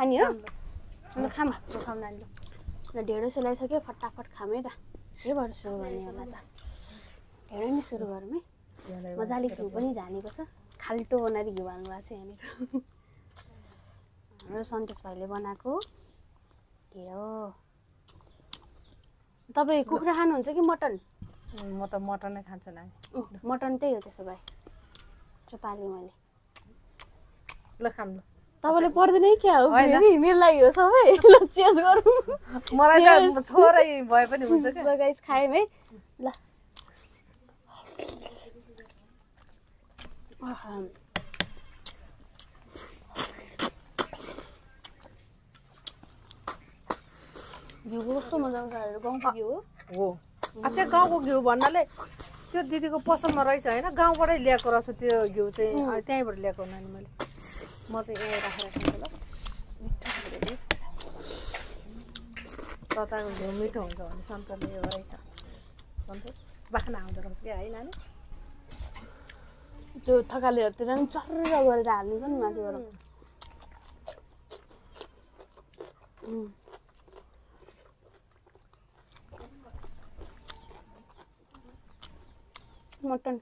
नानी हो अन्त खाम खाम नानी ल ढेँडो सेलाइसक्यो फटाफट खाम है त के भएर सुरु गर्ने होला त ढेँडो नि सुरु गरौँ है मजाले घिउ पनि झानेको छ खाल्टो बनाएर घिउ हाल्नु भएको छ यहाँनिर हाम्रो सन्तोष भाइले बनाएको ढेँडो तपाईँ कुखुरा खानुहुन्छ कि मटन म त मटनै खान्छु नानी मटन त्यही हो त्यसो भए चोपाले मैले ल खाम ल तपाईँले पर्दैन है क्या हो फेरि मेरो लागि हो सबै ल चेस गरौँ मलाई त थोरै भए पनि हुन्छ क्या गाइस खायौँ है ल घिउ कस्तो मजाको गाउँको घिउ हो अच्छा गाउँको घिउ भन्नाले त्यो दिदीको पसलमा रहेछ होइन गाउँबाटै ल्याएको रहेछ त्यो घिउ चाहिँ त्यहीँबाट ल्याएको नानी मैले म चाहिँ यहीँ राखेर खान्छु ल मिठो तताको घिउ मिठो हुन्छ भने सन्तोषले यो रहेछ सन्तोष बाख्ना आउँदो रहेछ क्या है नानी त्यो थकालीहरूतिर पनि चर्र गरेर हाल्नुहुन्छ नि माथिबाट मटन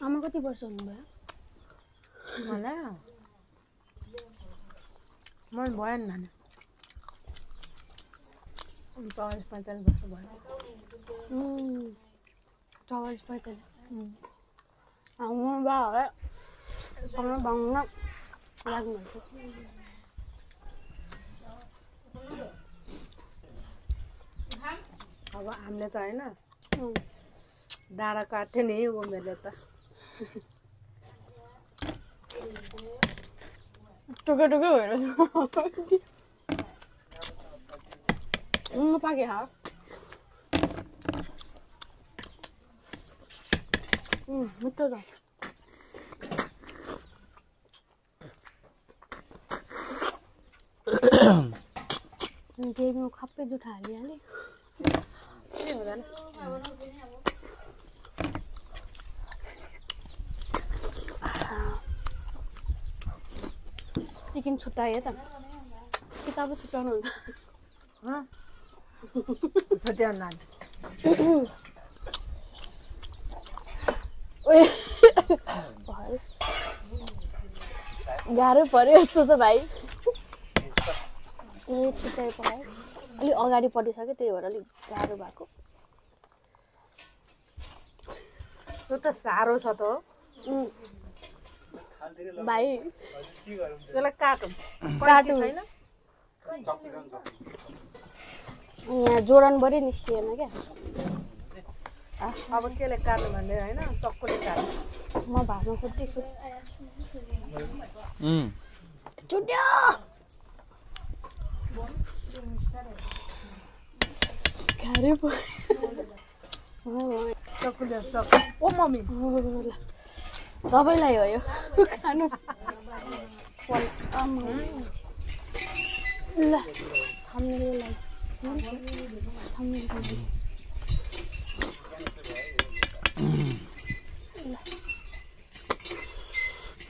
आमा कति वर्ष हुनुभयो मलाई मलाई भयो नि नानी 40-45 वर्ष भयो 40-45 हाम्रो बाबाले सँगै बाङ्न लाग्नुहुन्छ अब हामीले त होइन डाँडा काट्यो नि उमेरले त टुकै टुकै भएर पाके हा मिठो छ केहीमा खप्पै जुठा हालिहालेँ के होला नि चिकन छुट्टायो त किताब छुट्टाउनु हुन्छ छुट्याउनु नानी गाह्रो पर्यो यस्तो छ भाइ छुट्याइ पकायो अलिक अगाडि पढिसक्यो त्यही भएर अलिक गाह्रो भएको त्यो त साह्रो छ त भाइ त्यसलाई काटौँ छैन यहाँ जोडनभरि निस्किएन क्या अब केले काट्नु भन्ने होइन चक्कुले काट्नु म भातमा खोज्दैछु छुट्यो गाह्रो पर्यो चक्कुले चक्कु ओ मम्मी सबैलाई हो यो खानु ल थाम्नेलाई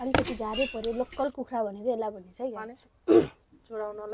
अलिकति गाह्रै पर्यो लोकल कुखुरा भनेको यसलाई भनेको छ है छोडाउनलाई